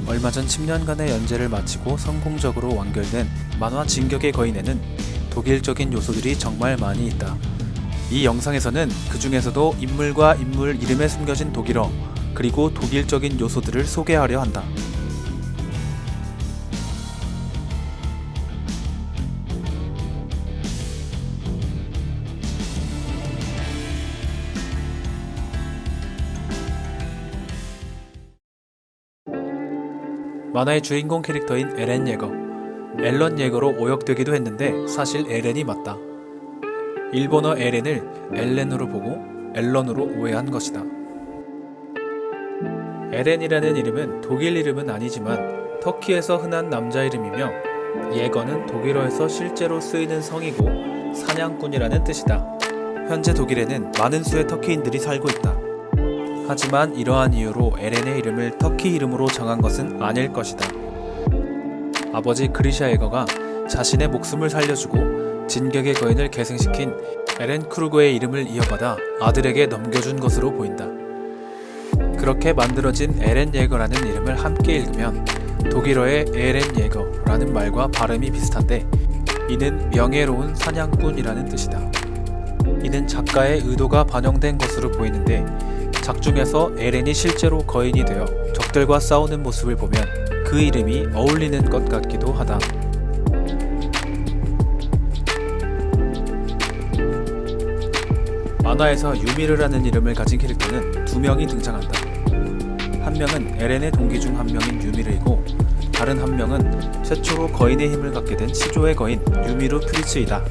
얼마 전 10년간의 연재를 마치고 성공적으로 완결된 만화 진격의 거인에는 독일적인 요소들이 정말 많이 있다. 이 영상에서는 그 중에서도 인물과 인물 이름에 숨겨진 독일어, 그리고 독일적인 요소들을 소개하려 한다. 만화의 주인공 캐릭터인 에렌 예거, 앨런 예거로 오역되기도 했는데 사실 에렌이 맞다. 일본어 에렌을 엘렌으로 보고 앨런으로 오해한 것이다. 에렌이라는 이름은 독일 이름은 아니지만 터키에서 흔한 남자 이름이며 예거는 독일어에서 실제로 쓰이는 성이고 사냥꾼이라는 뜻이다. 현재 독일에는 많은 수의 터키인들이 살고 있다. 하지만 이러한 이유로 에렌의 이름을 터키 이름으로 정한 것은 아닐 것이다. 아버지 그리샤 예거가 자신의 목숨을 살려주고 진격의 거인을 계승시킨 에렌 크루거의 이름을 이어받아 아들에게 넘겨준 것으로 보인다. 그렇게 만들어진 에렌 예거라는 이름을 함께 읽으면 독일어의 에렌 예거라는 말과 발음이 비슷한데 이는 명예로운 사냥꾼이라는 뜻이다. 이는 작가의 의도가 반영된 것으로 보이는데 작중에서 에렌이 실제로 거인이 되어 적들과 싸우는 모습을 보면 그 이름이 어울리는 것 같기도 하다. 만화에서 유미르라는 이름을 가진 캐릭터는 두 명이 등장한다. 한 명은 에렌의 동기 중 한 명인 유미르이고 다른 한 명은 최초로 거인의 힘을 갖게 된 시조의 거인 유미르 프리츠이다.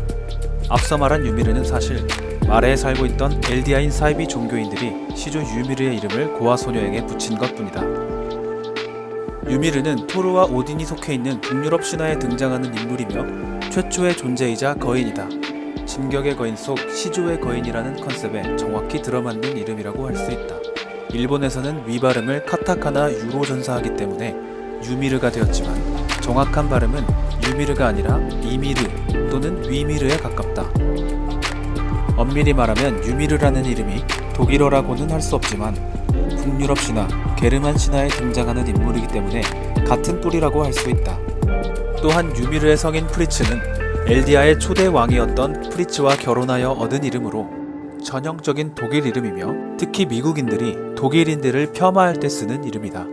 앞서 말한 유미르는 사실 마레에 살고 있던 엘디아인 사이비 종교인들이 시조 유미르의 이름을 고아 소녀에게 붙인 것뿐이다. 유미르는 토르와 오딘이 속해 있는 북유럽 신화에 등장하는 인물이며 최초의 존재이자 거인이다. 진격의 거인 속 시조의 거인이라는 컨셉에 정확히 들어맞는 이름이라고 할 수 있다. 일본에서는 위발음을 카타카나 유로 전사하기 때문에 유미르가 되었지만 정확한 발음은 유미르가 아니라 이미르 또는 위미르에 가깝다. 엄밀히 말하면 유미르라는 이름이 독일어라고는 할 수 없지만 북유럽 신화, 게르만 신화에 등장하는 인물이기 때문에 같은 뿌리라고 할 수 있다. 또한 유미르의 성인 프리츠는 엘디아의 초대 왕이었던 프리츠와 결혼하여 얻은 이름으로 전형적인 독일 이름이며 특히 미국인들이 독일인들을 폄하할 때 쓰는 이름이다.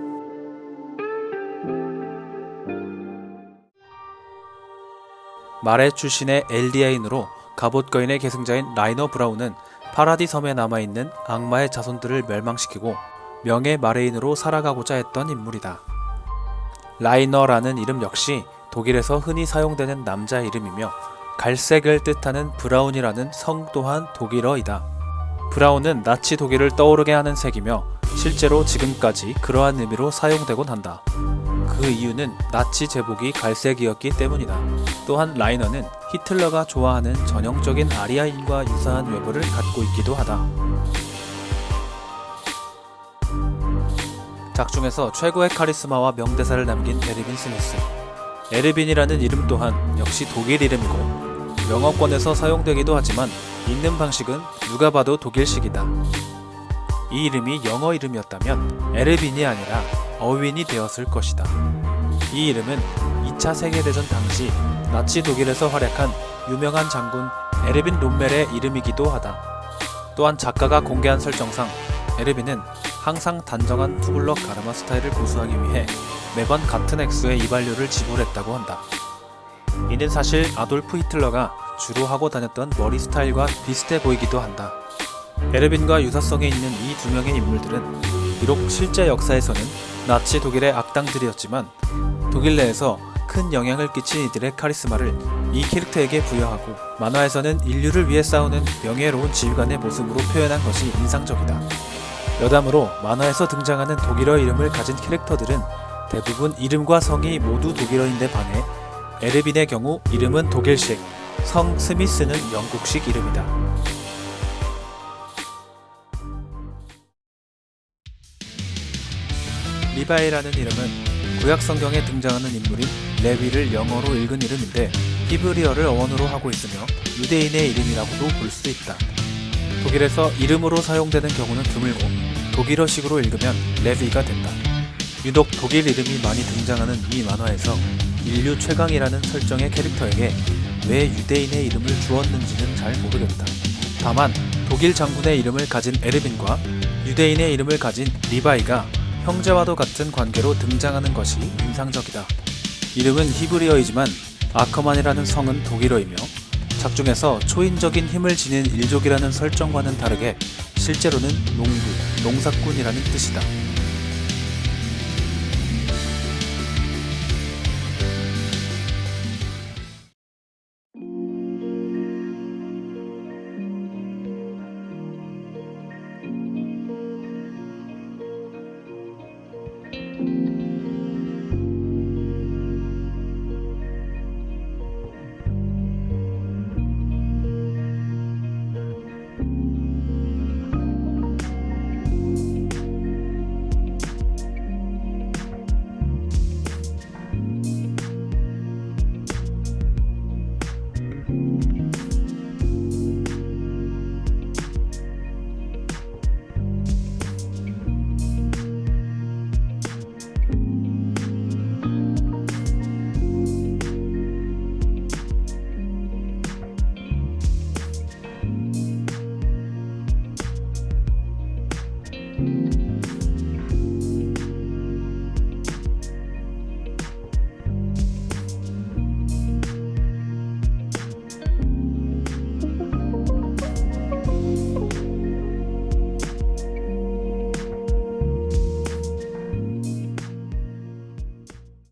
마레 출신의 엘디아인으로 갑옷 거인의 계승자인 라이너 브라운은 파라디 섬에 남아있는 악마의 자손들을 멸망시키고 명예 마레인으로 살아가고자 했던 인물이다. 라이너라는 이름 역시 독일에서 흔히 사용되는 남자 이름이며 갈색을 뜻하는 브라운이라는 성 또한 독일어이다. 브라운은 나치 독일을 떠오르게 하는 색이며 실제로 지금까지 그러한 의미로 사용되곤 한다. 그 이유는 나치 제복이 갈색이었기 때문이다. 또한 라이너는 히틀러가 좋아하는 전형적인 아리아인과 유사한 외모를 갖고 있기도 하다. 작중에서 최고의 카리스마와 명대사를 남긴 에르빈 스미스. 에르빈이라는 이름 또한 역시 독일 이름이고 영어권에서 사용되기도 하지만 읽는 방식은 누가 봐도 독일식이다. 이 이름이 영어 이름이었다면 에르빈이 아니라 어윈이 되었을 것이다. 이 이름은 2차 세계대전 당시 나치 독일에서 활약한 유명한 장군 에르빈 롬멜의 이름이기도 하다. 또한 작가가 공개한 설정상 에르빈은 항상 단정한 투블럭 가르마 스타일을 고수하기 위해 매번 같은 액수의 이발료를 지불했다고 한다. 이는 사실 아돌프 히틀러가 주로 하고 다녔던 머리 스타일과 비슷해 보이기도 한다. 에르빈과 유사성이 있는 이 두 명의 인물들은 비록 실제 역사에서는 나치 독일의 악당들이었지만 독일 내에서 큰 영향을 끼친 이들의 카리스마를 이 캐릭터에게 부여하고 만화에서는 인류를 위해 싸우는 명예로운 지휘관의 모습으로 표현한 것이 인상적이다. 여담으로 만화에서 등장하는 독일어 이름을 가진 캐릭터들은 대부분 이름과 성이 모두 독일어인데 반해 에르빈의 경우 이름은 독일식, 성 스미스는 영국식 이름이다. 리바이라는 이름은 구약 성경에 등장하는 인물인 레위를 영어로 읽은 이름인데 히브리어를 어원으로 하고 있으며 유대인의 이름이라고도 볼 수 있다. 독일에서 이름으로 사용되는 경우는 드물고 독일어식으로 읽으면 레위가 된다. 유독 독일 이름이 많이 등장하는 이 만화에서 인류 최강이라는 설정의 캐릭터에게 왜 유대인의 이름을 주었는지는 잘 모르겠다. 다만 독일 장군의 이름을 가진 에르빈과 유대인의 이름을 가진 리바이가 형제와도 같은 관계로 등장하는 것이 인상적이다. 이름은 히브리어이지만 아커만이라는 성은 독일어이며 작중에서 초인적인 힘을 지닌 일족이라는 설정과는 다르게 실제로는 농부, 농사꾼이라는 뜻이다.